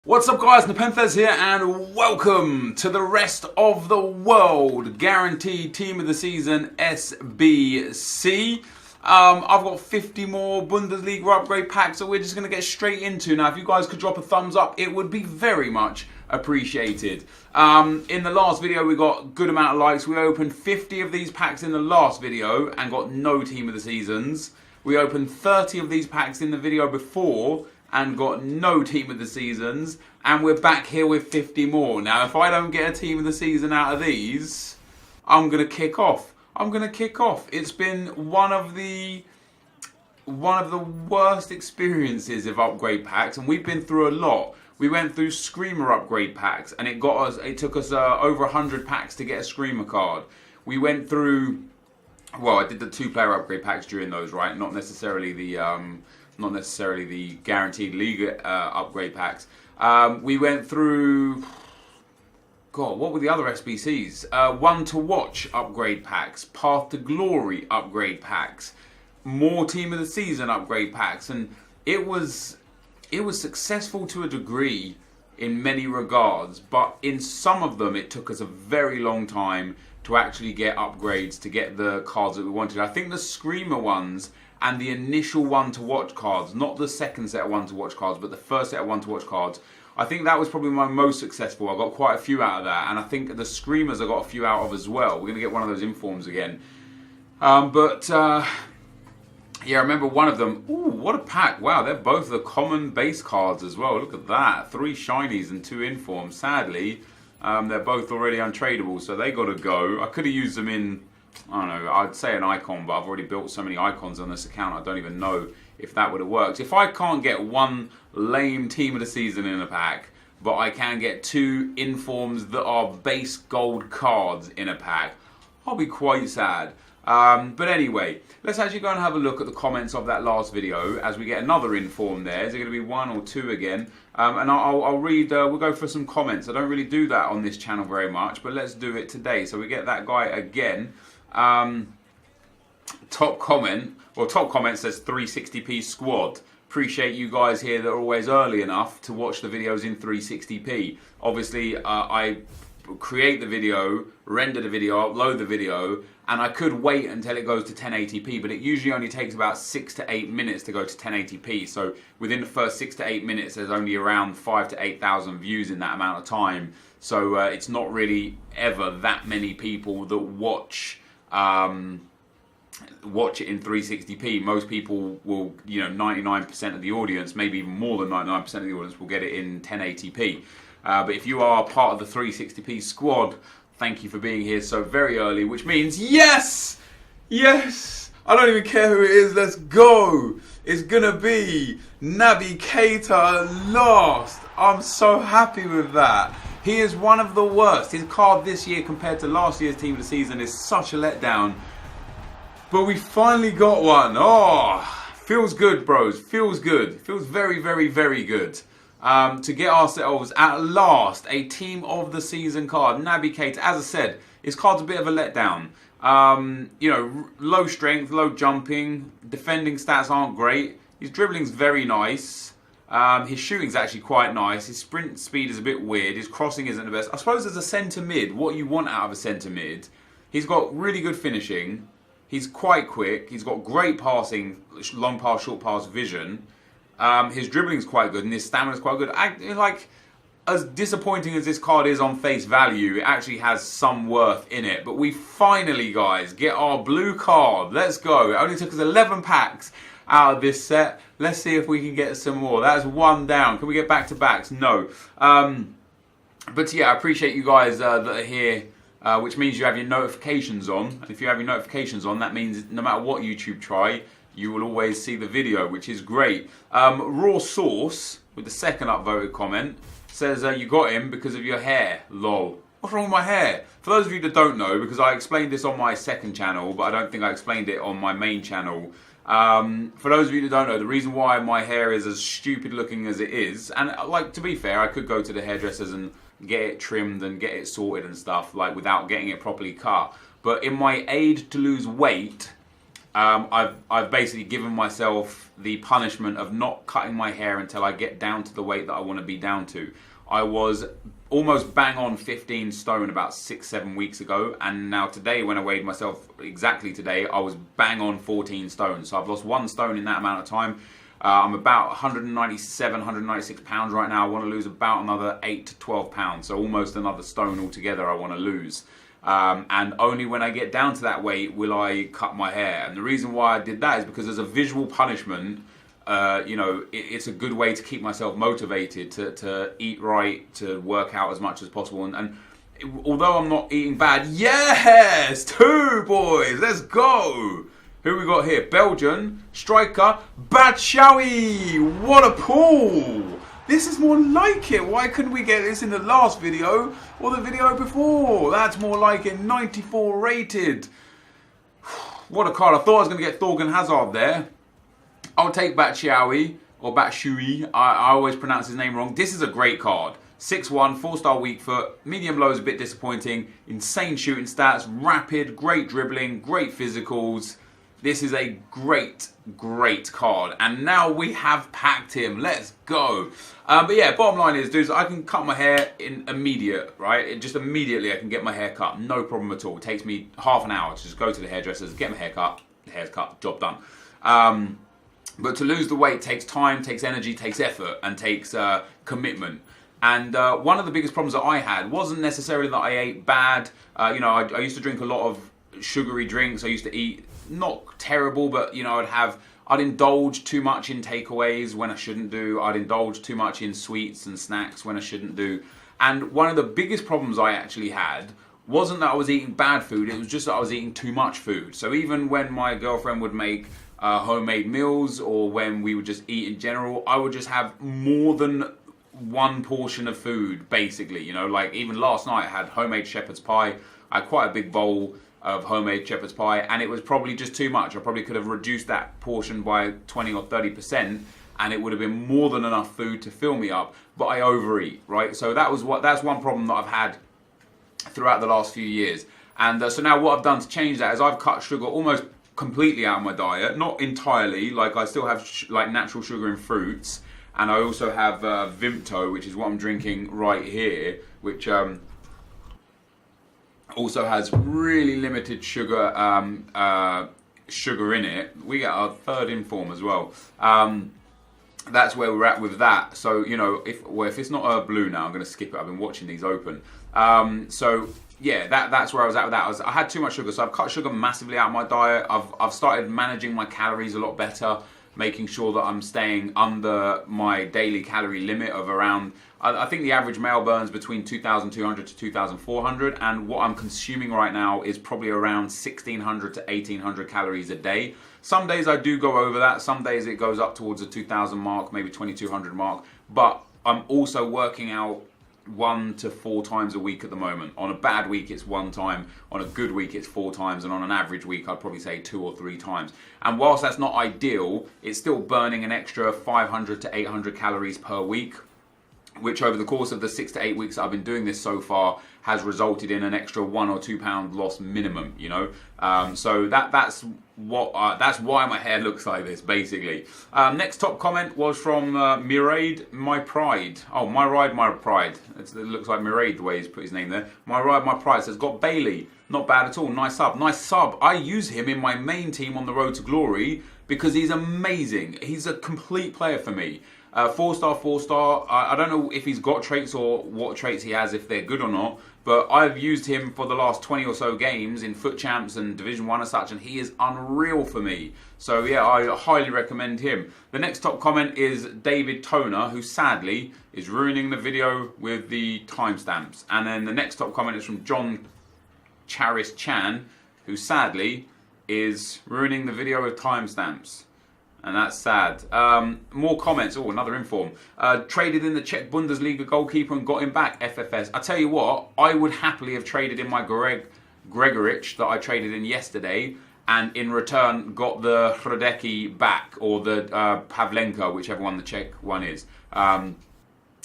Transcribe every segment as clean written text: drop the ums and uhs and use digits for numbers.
What's up guys, NepentheZ here and welcome to the rest of the world guaranteed team of the season SBC. I've got 50 more Bundesliga upgrade packs that we're just going to get straight into. Now if you guys could drop a thumbs up, it would be very much appreciated. In the last video we got a good amount of likes. We opened 50 of these packs in the last video and got no team of the seasons. We opened 30 of these packs in the video before and got no team of the seasons, and we're back here with 50 more. Now if I don't get a team of the season out of these, I'm gonna kick off. It's been one of the worst experiences of upgrade packs, and we've been through a lot. We went through Screamer upgrade packs and it took us over 100 packs to get a Screamer card. We went through, well, I did the 2-player upgrade packs during those, right? Not necessarily the guaranteed Liga upgrade packs. We went through, God, what were the other SBCs? One to Watch upgrade packs, Path to Glory upgrade packs, more Team of the Season upgrade packs, and it was successful to a degree in many regards, but in some of them it took us a very long time to actually get upgrades, to get the cards that we wanted. I think the Screamer ones and the initial One to Watch cards, not the second set of One to Watch cards, but the first set of One to Watch cards, I think that was probably my most successful. I got quite a few out of that, and I think the Screamers I got a few out of as well. We're going to get one of those informs again. Yeah, I remember one of them. Ooh, what a pack. Wow, they're both the common base cards as well. Look at that. 3 shinies and 2 informs. Sadly, they're both already untradeable, so they got to go. I could have used them in, I don't know, I'd say an icon, but I've already built so many icons on this account, I don't even know if that would have worked. If I can't get one lame team of the season in a pack, but I can get 2 informs that are base gold cards in a pack, I'll be quite sad. But anyway, let's actually go and have a look at the comments of that last video as we get another inform there. Is it going to be 1 or 2 again? And I'll read, we'll go for some comments. I don't really do that on this channel very much, but let's do it today. So we get that guy again. Top comment says 360p squad. Appreciate you guys here that are always early enough to watch the videos in 360p. Obviously, I create the video, render the video, upload the video, and I could wait until it goes to 1080p, but it usually only takes about 6 to 8 minutes to go to 1080p. So within the first 6 to 8 minutes, there's only around 5,000 to 8,000 views in that amount of time. So it's not really ever that many people that watch it in 360p. Most people will, 99% of the audience, maybe even more than 99% of the audience will get it in 1080p. But if you are part of the 360p squad, thank you for being here so very early, which means yes! Yes! I don't even care who it is, let's go! It's gonna be Naby Keita at last! I'm so happy with that. He is one of the worst. His card this year compared to last year's team of the season is such a letdown. But we finally got one. Oh, feels good, bros. Feels good. Feels very, very, very good. To get ourselves, at last, a team of the season card. Naby Keita, as I said, his card's a bit of a letdown. Low strength, low jumping. Defending stats aren't great. His dribbling's very nice. His shooting's actually quite nice. His sprint speed is a bit weird. His crossing isn't the best. I suppose as a centre mid, what you want out of a centre mid, he's got really good finishing. He's quite quick. He's got great passing, long pass, short pass vision. His dribbling's quite good and his stamina's quite good. As disappointing as this card is on face value, it actually has some worth in it. But we finally, guys, get our blue card. Let's go. It only took us 11 packs out of this set. Let's see if we can get some more. That's 1 down. Can we get back-to-backs? No. But yeah, I appreciate you guys that are here, which means you have your notifications on. And if you have your notifications on, that means no matter what YouTube try, you will always see the video, which is great. Raw Sauce, with the second upvoted comment, says you got him because of your hair. Lol. What's wrong with my hair? For those of you that don't know, because I explained this on my second channel, but I don't think I explained it on my main channel. For those of you that don't know, the reason why my hair is as stupid looking as it is, and to be fair, I could go to the hairdressers and get it trimmed and get it sorted and stuff, without getting it properly cut. But in my aid to lose weight, I've basically given myself the punishment of not cutting my hair until I get down to the weight that I want to be down to. I was almost bang on 15 stone about 6-7 weeks ago, and now today, when I weighed myself exactly today, I was bang on 14 stone. So I've lost 1 stone in that amount of time. I'm about 197, 196 pounds right now. I want to lose about another 8 to 12 pounds, so almost another stone altogether I want to lose. And only when I get down to that weight will I cut my hair. And the reason why I did that is because as a visual punishment, you know, it's a good way to keep myself motivated to eat right, to work out as much as possible. And although I'm not eating bad, yes, 2 boys, let's go. Who we got here? Belgian striker Batshuayi. What a pull! This is more like it. Why couldn't we get this in the last video or the video before? That's more like it. 94 rated. What a card. I thought I was going to get Thorgan Hazard there. I'll take Batshuayi or Batshuayi. I always pronounce his name wrong. This is a great card. 6'1", 4-star weak foot. Medium low is a bit disappointing. Insane shooting stats. Rapid. Great dribbling. Great physicals. This is a great, great card. And now we have packed him. Let's go. But yeah, bottom line is, dudes, I can cut my hair in immediate, right? Just immediately I can get my hair cut. No problem at all. It takes me half an hour to just go to the hairdressers, get my hair cut, the hair's cut, job done. But to lose the weight takes time, takes energy, takes effort, and takes commitment. And one of the biggest problems that I had wasn't necessarily that I ate bad. You know, I used to drink a lot of sugary drinks. I used to eat not terrible, but you know, I'd indulge too much in takeaways when I shouldn't do. I'd indulge too much in sweets and snacks when I shouldn't do. And one of the biggest problems I actually had wasn't that I was eating bad food, it was just that I was eating too much food. So even when my girlfriend would make homemade meals, or when we would just eat in general, I would just have more than one portion of food, basically. You know, like even last night I had homemade shepherd's pie. I had quite a big bowl of homemade shepherd's pie, and it was probably just too much. I probably could have reduced that portion by 20 or 30%, and it would have been more than enough food to fill me up, but I overeat, right? So that's one problem that I've had throughout the last few years. And so now what I've done to change that is I've cut sugar almost completely out of my diet. Not entirely, like I still have like natural sugar in fruits, and I also have Vimto, which is what I'm drinking right here, which also has really limited sugar sugar in it. We get our third inform as well. That's where we're at with that. So you know, if it's not blue now, I'm going to skip it. I've been watching these open. So yeah, that's where I was at with that. I had too much sugar, so I've cut sugar massively out of my diet. I've started managing my calories a lot better, making sure that I'm staying under my daily calorie limit of around, I think the average male burns between 2,200 to 2,400, and what I'm consuming right now is probably around 1,600 to 1,800 calories a day. Some days I do go over that, some days it goes up towards the 2,000 mark, maybe 2,200 mark, but I'm also working out 1 to 4 times a week at the moment. On a bad week it's 1 time, on a good week it's 4 times, and on an average week I'd probably say 2 or 3 times. And whilst that's not ideal, it's still burning an extra 500 to 800 calories per week, which over the course of the 6 to 8 weeks that I've been doing this so far has resulted in an extra 1 or 2 pound loss minimum, you know. So that's why my hair looks like this, basically. Next top comment was from Miraid, My Pride. Oh, My Ride, My Pride. It looks like Miraid the way he's put his name there. My Ride, My Pride says, got Bailey. Not bad at all. Nice sub. Nice sub. I use him in my main team on the road to glory because he's amazing. He's a complete player for me. 4-star, 4-star. I don't know if he's got traits or what traits he has, if they're good or not, but I've used him for the last 20 or so games in Foot Champs and Division 1 and such, and he is unreal for me. So yeah, I highly recommend him. The next top comment is David Toner, who sadly is ruining the video with the timestamps. And then the next top comment is from John Charis Chan, who sadly is ruining the video with timestamps. And that's sad. More comments. Oh, another inform. Traded in the Czech Bundesliga goalkeeper and got him back, FFS. I tell you what, I would happily have traded in my Gregorich that I traded in yesterday, and in return got the Hradecki back, or the Pavlenka, whichever one the Czech one is.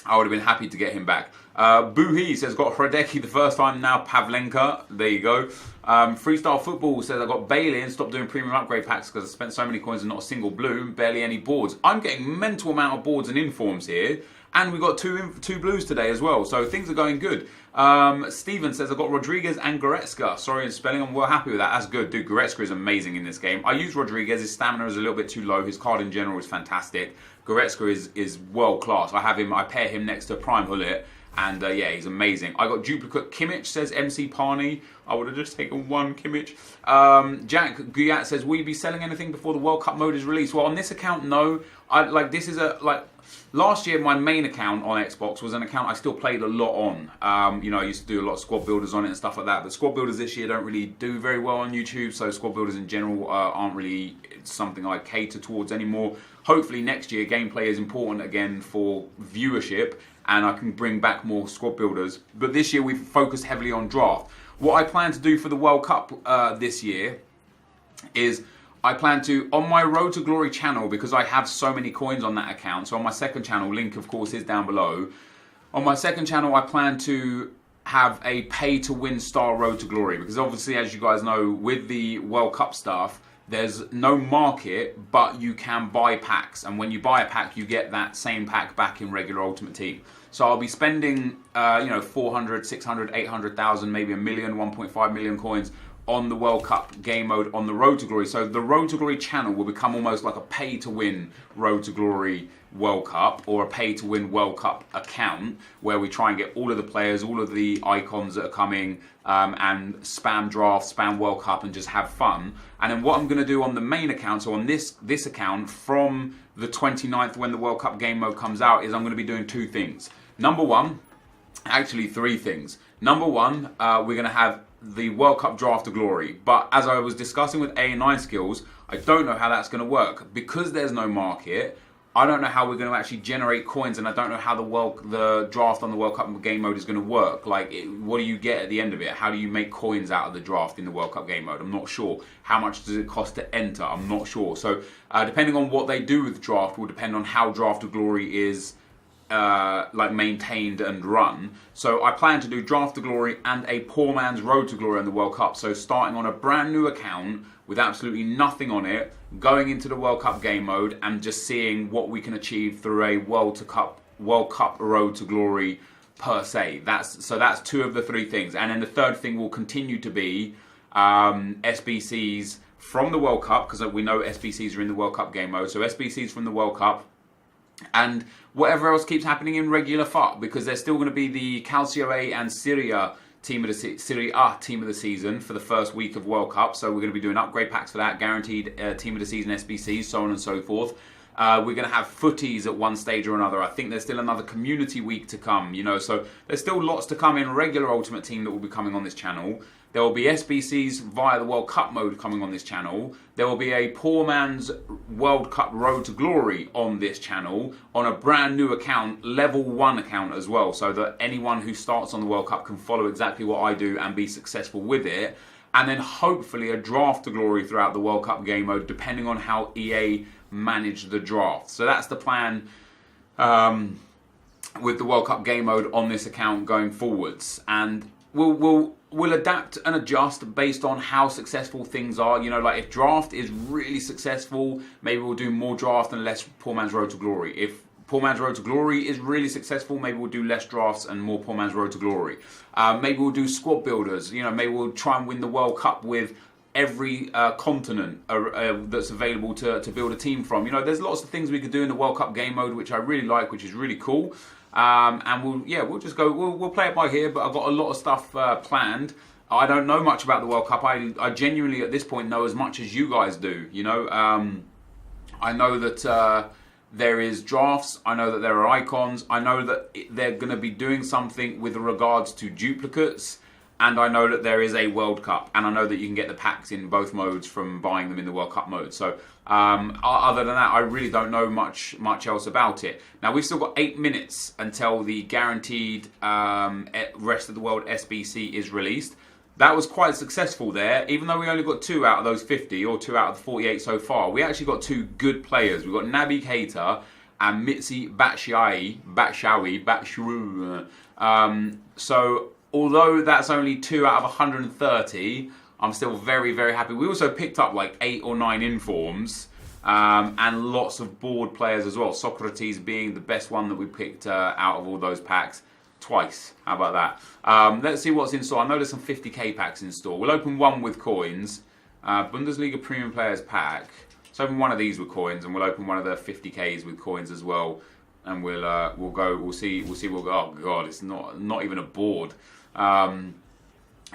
I would have been happy to get him back. Boohee says, got Hradecki the first time, now Pavlenka. There you go. Freestyle Football says, I got Bailey and stopped doing premium upgrade packs because I spent so many coins and not a single blue, barely any boards. I'm getting mental amount of boards and informs here. And we got two blues today as well, so things are going good. Steven says, I've got Rodriguez and Goretzka. Sorry in spelling, I'm well happy with that. That's good. Dude, Goretzka is amazing in this game. I use Rodriguez. His stamina is a little bit too low. His card in general is fantastic. Goretzka is world class. I pair him next to Prime Hullet. And yeah, he's amazing. I got duplicate Kimmich, says MC Parney. I would have just taken one Kimmich. Jack Guyat says, will you be selling anything before the World Cup mode is released? Well, on this account, no. Last year, my main account on Xbox was an account I still played a lot on. I used to do a lot of squad builders on it and stuff like that. But squad builders this year don't really do very well on YouTube. So squad builders in general aren't really something I cater towards anymore. Hopefully next year, gameplay is important again for viewership. And I can bring back more squad builders. But this year we've focused heavily on draft. What I plan to do for the World Cup this year is I plan to, on my Road to Glory channel, because I have so many coins on that account, so on my second channel, link of course is down below. On my second channel I plan to have a pay to win style Road to Glory, because obviously as you guys know with the World Cup stuff, there's no market, but you can buy packs. And when you buy a pack, you get that same pack back in regular Ultimate Team. So I'll be spending, 400, 600, 800,000, maybe a million, 1.5 million coins on the World Cup game mode on the Road to Glory. So the Road to Glory channel will become almost like a pay-to-win Road to Glory World Cup, or a pay-to-win World Cup account, where we try and get all of the players, all of the icons that are coming, and spam draft, spam World Cup, and just have fun. And then what I'm going to do on the main account, so on this account, from the 29th when the World Cup game mode comes out, is I'm going to be doing two things. Number one, actually three things. Number one, we're going to have the World Cup Draft to Glory. But as I was discussing with A9 Skills, I don't know how that's going to work. Because there's no market, I don't know how we're going to actually generate coins, and I don't know how the draft on the World Cup game mode is going to work. What do you get at the end of it? How do you make coins out of the draft in the World Cup game mode? I'm not sure. How much does it cost to enter? I'm not sure. So depending on what they do with draft will depend on how Draft to Glory is maintained and run. So I plan to do Draft to Glory and a poor man's Road to Glory in the World Cup. So starting on a brand new account with absolutely nothing on it, going into the World Cup game mode and just seeing what we can achieve through a World Cup Road to Glory per se. That's two of the three things. And then the third thing will continue to be SBCs from the World Cup, because we know SBCs are in the World Cup game mode. So SBCs from the World Cup, and whatever else keeps happening in regular FUT, because there's still going to be the Calcio A and Serie A team of the season for the first week of World Cup. So we're going to be doing upgrade packs for that, guaranteed team of the season SBCs, so on and so forth. We're going to have footies at one stage or another. I think there's still another community week to come, so there's still lots to come in regular Ultimate Team that will be coming on this channel. There will be SBCs via the World Cup mode coming on this channel. There will be a poor man's World Cup Road to Glory on this channel on a brand new account, level 1 account as well, so that anyone who starts on the World Cup can follow exactly what I do and be successful with it. And then hopefully a Draft to Glory throughout the World Cup game mode, depending on how EA manage the draft. So that's the plan with the World Cup game mode on this account going forwards. And we'll adapt and adjust based on how successful things are. If draft is really successful, maybe we'll do more draft and less Poor Man's Road to Glory. If Poor Man's Road to Glory is really successful, maybe we'll do less drafts and more Poor Man's Road to Glory. Maybe we'll do squad builders. Maybe we'll try and win the World Cup with every continent that's available to build a team from. There's lots of things we could do in the World Cup game mode, which I really like, which is really cool. And we'll just go. We'll play it by here. But I've got a lot of stuff planned. I don't know much about the World Cup. I genuinely at this point know as much as you guys do. I know that there is drafts. I know that there are icons. I know that they're going to be doing something with regards to duplicates. And I know that there is a World Cup, and I know that you can get the packs in both modes from buying them in the World Cup mode. So other than that, I really don't know much else about it. Now, we've still got 8 minutes until the guaranteed Rest of the World SBC is released. That was quite successful there, even though we only got 2 out of those 50, or 2 out of the 48 so far. We actually got 2 good players. We've got Naby Keita and Mitzi Batshuayi. So although that's only 2 out of 130, I'm still very, very happy. We also picked up like 8 or 9 informs and lots of board players as well. Socrates being the best one that we picked out of all those packs twice. How about that? Let's see what's in store. I know there's some 50k packs in store. We'll open one with coins. Bundesliga Premium Players pack. Let's open one of these with coins, and we'll open one of the 50ks with coins as well. And we'll see. Oh god, it's not even a board. And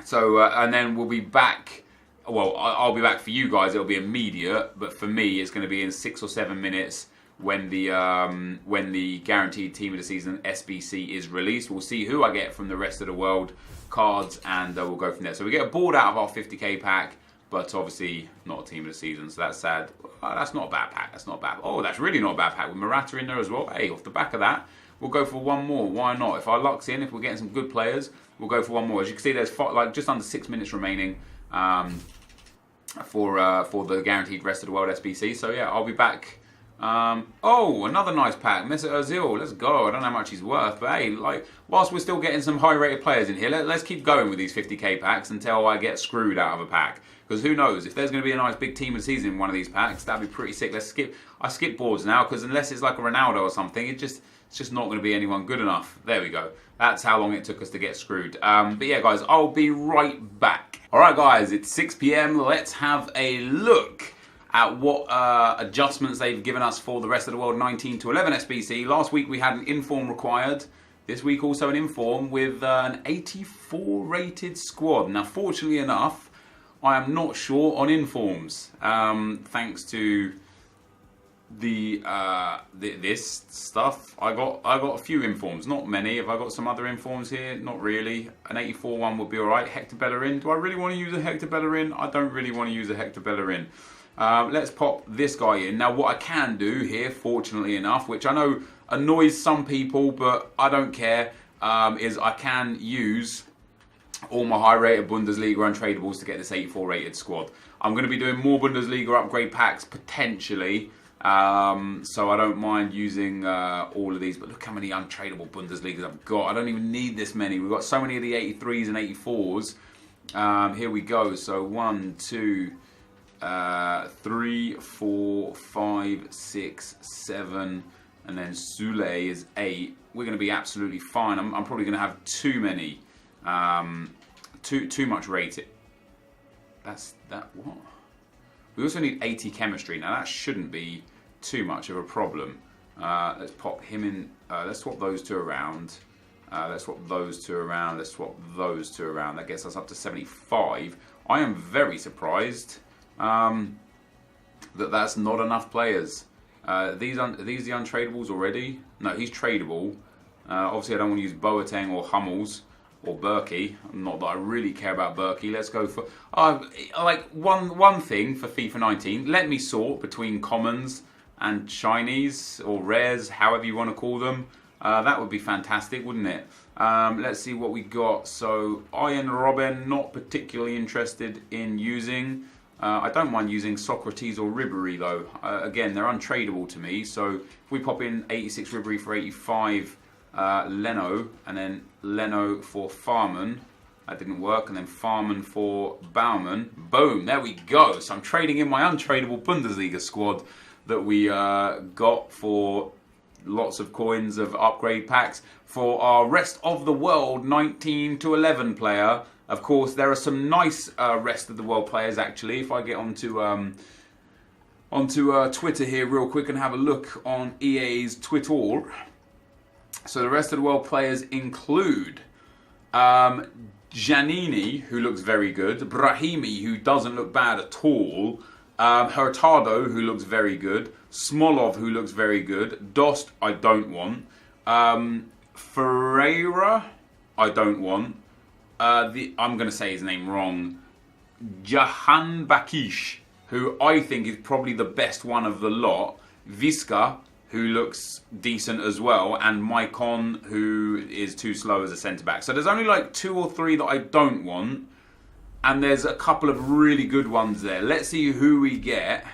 then we'll be back. Well, I'll be back for you guys. It'll be immediate, but for me, it's going to be in 6 or 7 minutes when the guaranteed team of the season SBC is released. We'll see who I get from the rest of the world cards, and we'll go from there. So we get a board out of our 50k pack, but obviously not a team of the season. So that's sad. That's not a bad pack. That's not bad. Oh, that's really not a bad pack with Morata in there as well. Hey, off the back of that, we'll go for one more. Why not? If our luck's in, if we're getting some good players, we'll go for one more. As you can see, there's just under 6 minutes remaining for the guaranteed rest of the world SBC. So yeah, I'll be back. Oh, another nice pack. Mesut Ozil, let's go. I don't know how much he's worth, but hey, whilst we're still getting some high-rated players in here, let's keep going with these 50k packs until I get screwed out of a pack. Because who knows, if there's going to be a nice big team of the season in one of these packs, that'd be pretty sick. I skip boards now, because unless it's like a Ronaldo or something, it's just not going to be anyone good enough. There we go. That's how long it took us to get screwed. But yeah, guys, I'll be right back. Alright guys, it's 6 PM. Let's have a look at what adjustments they've given us for the rest of the world 19 to 11 SBC. Last week we had an inform required. This week also an inform with an 84 rated squad. Now fortunately enough, I am not short on informs. Thanks to this stuff. I got a few informs, not many. Have I got some other informs here? Not really. An 84 one would be alright. Hector Bellerin. Do I really want to use a Hector Bellerin? I don't really want to use a Hector Bellerin. Let's pop this guy in. Now what I can do here, fortunately enough, which I know annoys some people, but I don't care, is I can use all my high rated Bundesliga untradables to get this 84 rated squad. I'm going to be doing more Bundesliga upgrade packs potentially, so I don't mind using all of these, but look how many untradable Bundesligas I've got. I don't even need this many. We've got so many of the 83s and 84s. Here we go. So 1, 2, 3, 4, 5, 6, 7, and then Sule is 8. We're going to be absolutely fine. I'm probably going to have too many, too much rating. What? We also need 80 chemistry. Now that shouldn't be too much of a problem. Let's pop him in. Let's swap those two around. Let's swap those two around. Let's swap those two around. That gets us up to 75. I am very surprised that's not enough players. These the untradables already? No, he's tradable. Obviously, I don't want to use Boateng or Hummels or Berkey. Not that I really care about Berkey. Let's go for like one thing for FIFA 19. Let me sort between commons and shinies or rares, however you want to call them. That would be fantastic, wouldn't it? Let's see what we got. So Iron Robin, not particularly interested in using. I don't mind using Socrates or Ribery though. Again, they're untradable to me. So if we pop in 86 Ribery for 85 Leno, and then Leno for Farman. That didn't work. And then Farman for Baumann. Boom, there we go. So I'm trading in my untradable Bundesliga squad that we got for lots of coins of upgrade packs for our rest of the world 19 to 11 player. Of course, there are some nice rest of the world players actually. If I get onto Twitter here real quick and have a look on EA's Twitter. So the rest of the world players include Giannini, who looks very good, Brahimi, who doesn't look bad at all, Hurtado, who looks very good, Smolov, who looks very good, Dost, I don't want, Ferreira, I don't want, I'm going to say his name wrong, Jahan Bakish, who I think is probably the best one of the lot, Visca, who looks decent as well, and Maicon, who is too slow as a centre-back. So there's only like 2 or 3 that I don't want, and there's a couple of really good ones there. Let's see who we get.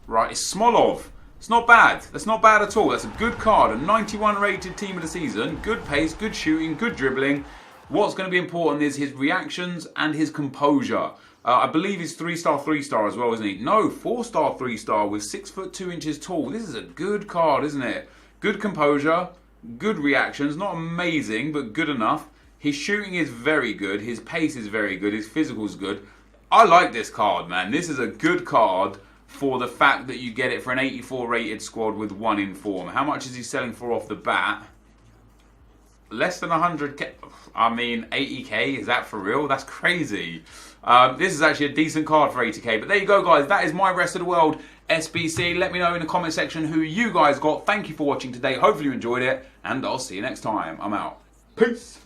Right, it's Smolov. It's not bad. That's not bad at all. That's a good card. A 91 rated team of the season. Good pace, good shooting, good dribbling. What's going to be important is his reactions and his composure. I believe he's 3-star, 3-star as well, isn't he? No, 4-star, 3-star with 6'2" tall. This is a good card, isn't it? Good composure, good reactions. Not amazing, but good enough. His shooting is very good. His pace is very good. His physical is good. I like this card, man. This is a good card for the fact that you get it for an 84 rated squad with 1 in form. How much is he selling for off the bat? Less than 100k. I mean, 80k, is that for real? That's crazy. This is actually a decent card for 80k. But there you go, guys. That is my Rest of the World SBC. Let me know in the comment section who you guys got. Thank you for watching today. Hopefully you enjoyed it. And I'll see you next time. I'm out. Peace.